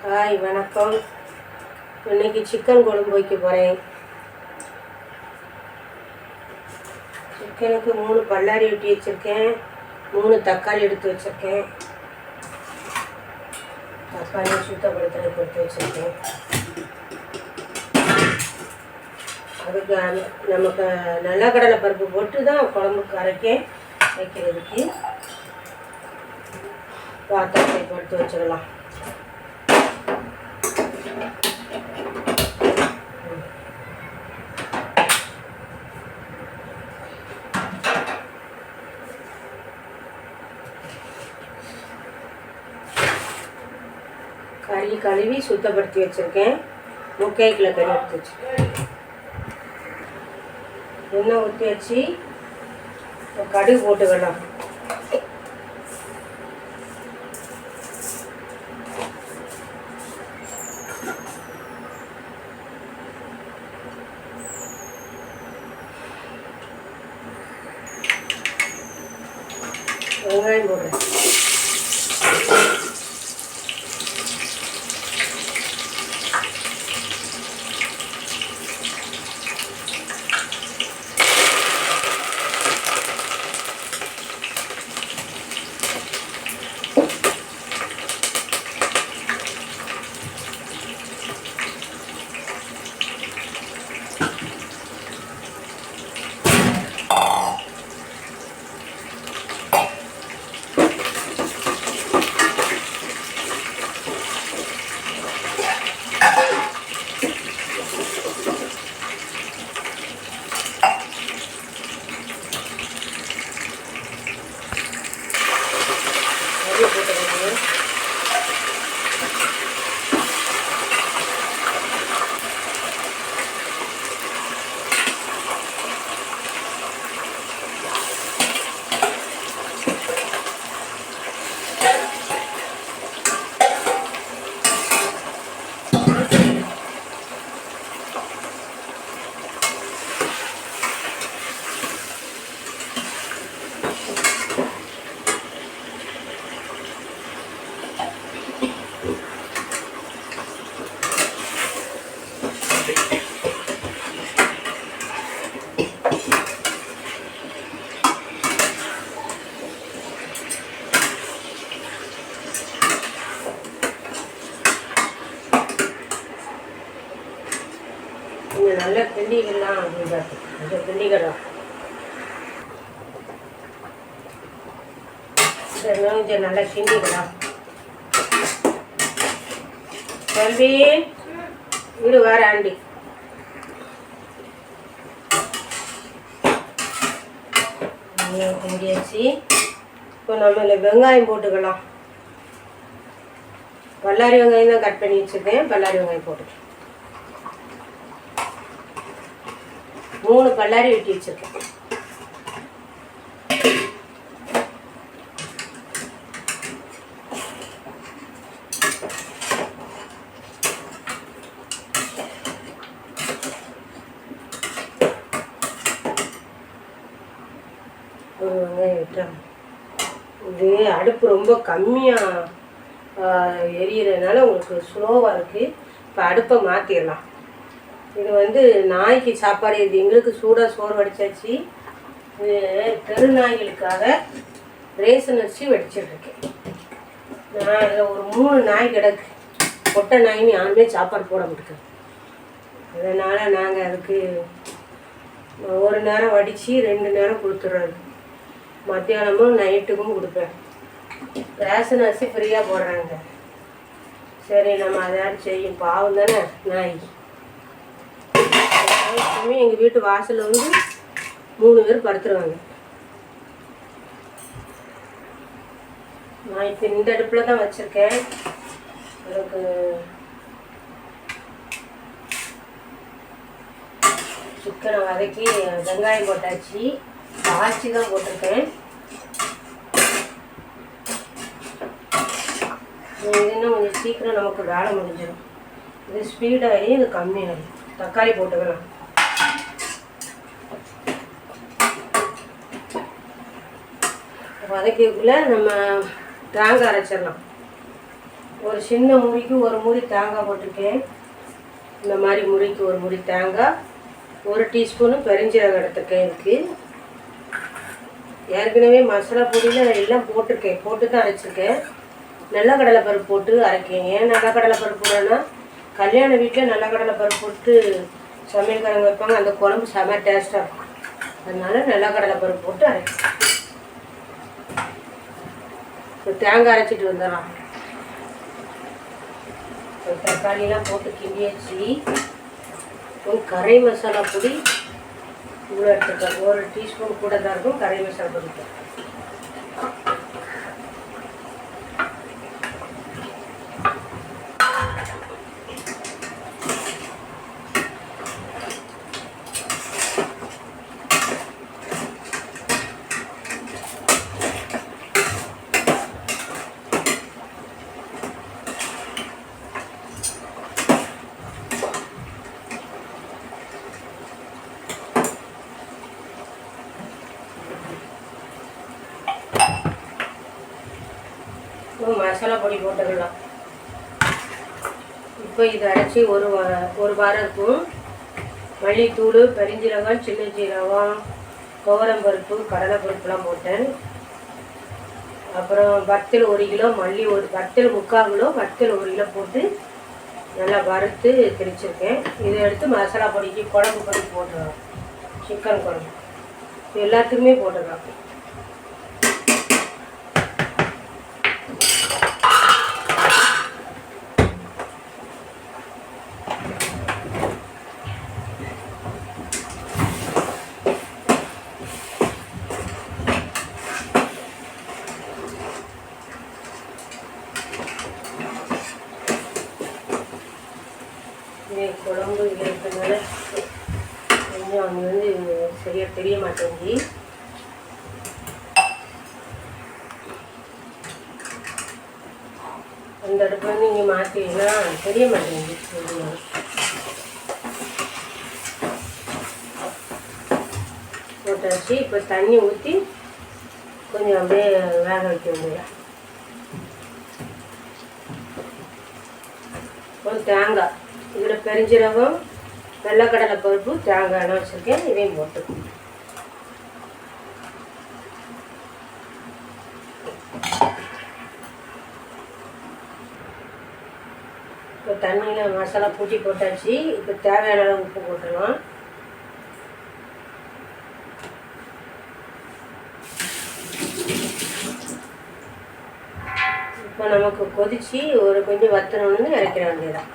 Hi வணக்கம். இன்னைக்கு chicken குழம்பு வைக்க போகிறேன். சிக்கனுக்கு 3 பல்லாரி வெட்டி வச்சுருக்கேன், 3 தக்காளி எடுத்து வச்சுருக்கேன், தக்காளி சுத்தப்படுத்துறதுக்கு எடுத்து வச்சுருக்கேன். அதுக்கு நமக்கு நிலக்கடலை பருப்பு போட்டு தான் குழம்புக்கு அரைக்க வைக்கிறதுக்கு பாத்திரத்தை எடுத்து வச்சிடலாம். கறி கழுவி சுத்தப்படுத்தி வச்சுருக்கேன். முக்கைக்கில் கறி எடுத்து வச்சுருக்கேன். எண்ணெய் ஊற்றி வச்சு கடுகு போட்டுக்கலாம். வெங்காயம் போடுறேன். நல்லா கிண்டிக்கலாம். கொஞ்சம் கிண்டிக்கலாம். கொஞ்சம் நல்லா கிண்டிக்கலாம். கல்வி வீடு வார ஆண்டி கிண்டியாச்சு. இப்போ நம்ம இதில் வெங்காயம் போட்டுக்கலாம். பல்லாரி வெங்காயம் தான் கட் பண்ணி வச்சுருக்கேன். பல்லாரி வெங்காயம் போட்டுக்கலாம். 3 பல்லாரி வெட்டி வச்சிருக்கேன். ஒரு வெங்காயம் விட்டேன். இது அடுப்பு ரொம்ப கம்மியாக எரியறதுனால உங்களுக்கு ஸ்லோவாக இருக்குது. இப்போ அடுப்பை மாற்றிடலாம். இது நாய்க்கு சாப்பாடு. இது எங்களுக்கு சூடாக சோறு வடிச்சாச்சு. இது தெரு நாய்களுக்காக ரேஷன் அரிசி வடிச்சிட்ருக்கேன். நான் இதில் ஒரு 3 நாய் கிடக்கு. பொட்டை நாயின்னு யாருமே சாப்பாடு போட முடியாது. அதனால் நாங்கள் அதுக்கு ஒரு நேரம் வடித்து 2 நேரம் கொடுத்துட்றது. மத்தியானமும் நைட்டுக்கும் கொடுப்பேன். ரேஷன் அரிசி ஃப்ரீயாக போடுறாங்க. சரி, நம்ம அதாவது செய்யும். பாவம் தானே நாய். எங்கள் வீட்டு வாசலில் 3 பேர் படுத்துருவாங்க. நான் இப்போ இந்த அடுப்பில் தான் வச்சுருக்கேன். எனக்கு சிக்கனை வதக்கி வெங்காயம் போட்டாச்சு. காய்ச்சி தான் போட்டிருக்கேன். இன்னும் கொஞ்சம் சீக்கிரம் நமக்கு வேலை முடிஞ்சிடும். இது ஸ்பீடாகி இது கம்மியாகி. தக்காளி போட்டுக்கலாம். வதக்கிக்குள்ளே நம்ம தேங்காய் அரைச்சிடலாம். ஒரு சின்ன முறிக்கு ஒரு முறி தேங்காய் போட்டிருக்கேன். இந்த மாதிரி முறிக்கு ஒரு முறி தேங்காய், 1 டீஸ்பூனு பெருஞ்சீரகம் எடுத்துருக்கேன். இதுக்கு ஏற்கனவே மசாலா பொடியில் எல்லாம் போட்டிருக்கேன், போட்டு தான் அரைச்சிருக்கேன். நிலக்கடலை பருப்பு போட்டு அரைக்கேன். ஏன் நிலக்கடலை பருப்பு போடுறேன்னா, கல்யாண வீட்டில் நிலக்கடலை பருப்பு போட்டு சமையல்காரங்க வைப்பாங்க, அந்த குழம்பு செம டேஸ்ட்டாக இருக்கும். அதனால நிலக்கடலை பருப்பு போட்டு அரைக்கேன். இப்போ தேங்காய் அரைச்சிட்டு வந்துடலாம். தக்காளியெலாம் போட்டு கிண்டியாச்சு. கரை மசாலா பொடி இவ்வளோ எடுத்துருக்கேன். 1 டீஸ்பூன் கூட தான் இருக்கும் கரை மசாலா பொடி. மசாலா பொடி போட்டுக்கலாம். இப்போ இதை அரைச்சி ஒரு வாரம் இருக்கும். மல்லித்தூள், பெருஞ்சீரகம், சின்ன சீரகம், துவரம்பருப்பு, கடலைப்பருப்புலாம் போட்டேன். அப்புறம் வத்தல் 1 கிலோ, மல்லி வத்தல் 3/4 கிலோ, வத்தல் 1 கிலோ போட்டு நல்லா வறுத்து திரிச்சிருக்கேன். இதை எடுத்து மசாலா பொடிக்கு குழம்பு பொடி போட்டுருவோம். சிக்கன் குழம்பு எல்லாத்துக்குமே போட்டுக்கலாம். குழம்பு இருக்கிறதுனால கொஞ்சம் அவங்க சரியாக தெரிய மாட்டேங்கி. அந்த அடுப்பு இங்கே மாற்றிங்கன்னா தெரிய மாட்டேங்குது. போட்டாச்சு. இப்போ தண்ணி ஊற்றி கொஞ்சம் அப்படியே வேக வைக்க வேண்டியது. கொஞ்சம் தேங்காய், இதில் பெருஞ்சீரகம், வெள்ளைக்கடலை பருப்பு, தேங்காய் வச்சுருக்கேன். இதையும் போட்டு இப்போ தண்ணியில் மசாலா பூட்டி போட்டாச்சு. இப்போ தேவையான அளவு உப்பு போட்டுடலாம். இப்போ நமக்கு கொதித்து ஒரு கொஞ்சம் வத்தணுன்னு இறக்கிற வேண்டியதான்.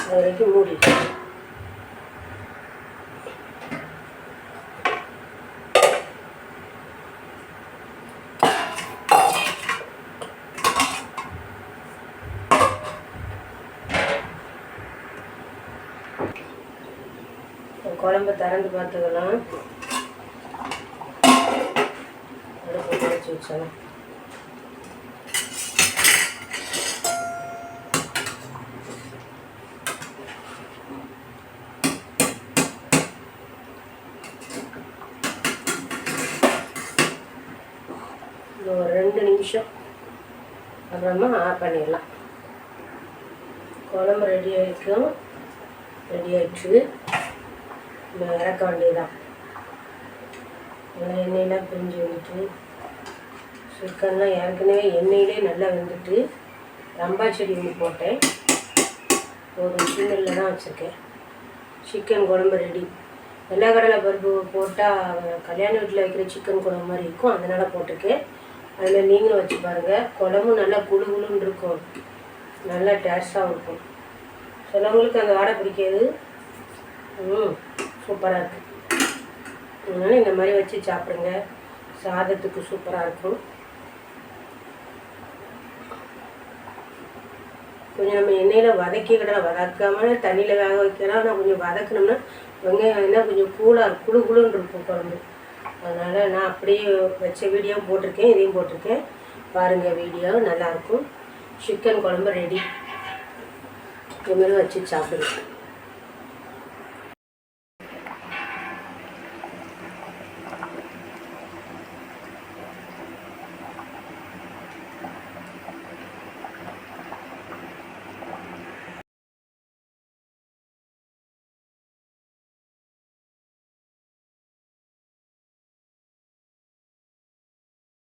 அது வரைக்கும் மூடிட்டு குழம்பு திறந்து பார்த்துக்கலாம். அடுப்பு குறைச்சி வச்சலாம். ஒரு 2 நிமிஷம் அப்புறமா ஆஃப் பண்ணிடலாம். குழம்பு ரெடி ஆகிடுச்சு. இறக்க வேண்டியதுதான். எண்ணெயெலாம் பிரிஞ்சு வந்துட்டு, சிக்கன்லாம் ஏற்கனவே எண்ணெயிலே நல்லா வெந்துட்டு, ரம்பா செடி ஒன்று போட்டேன். ஒரு சின்னலில் தான் வச்சுருக்கேன். சிக்கன் குழம்பு ரெடி. வெள்ளைக்கடலை பருப்பு போட்டால் கல்யாண வீட்டில் வைக்கிற சிக்கன் குழம்பு மாதிரி இருக்கும், அதனால் போட்டிருக்கேன். அதில் நீங்களும் வச்சு பாருங்கள். குழம்பு நல்லா குழுன்னு இருக்கும், நல்லா டேஸ்ட்டாகவும் இருக்கும். சிலவங்களுக்கு அந்த வாடை பிடிக்காது. சூப்பராக இருக்குது. அதனால் இந்த மாதிரி வச்சு சாப்பிடுங்க. சாதத்துக்கு சூப்பராக இருக்கும். கொஞ்சம் நம்ம எண்ணெயில் வதக்காமல் தண்ணியில் வேக வைக்கலாம். ஆனால் கொஞ்சம் வதக்கணும்னா வெங்காயம் என்ன கொஞ்சம் குழுன்னு இருக்கும் குழம்பு. அதனால் நான் அப்படியே வச்ச வீடியோ போட்டிருக்கேன், இதையும் போட்டிருக்கேன். பாருங்கள், வீடியோ நல்லாயிருக்கும். சிக்கன் குழம்பு ரெடி. இதுமாரி வச்சு சாப்பிடுங்க.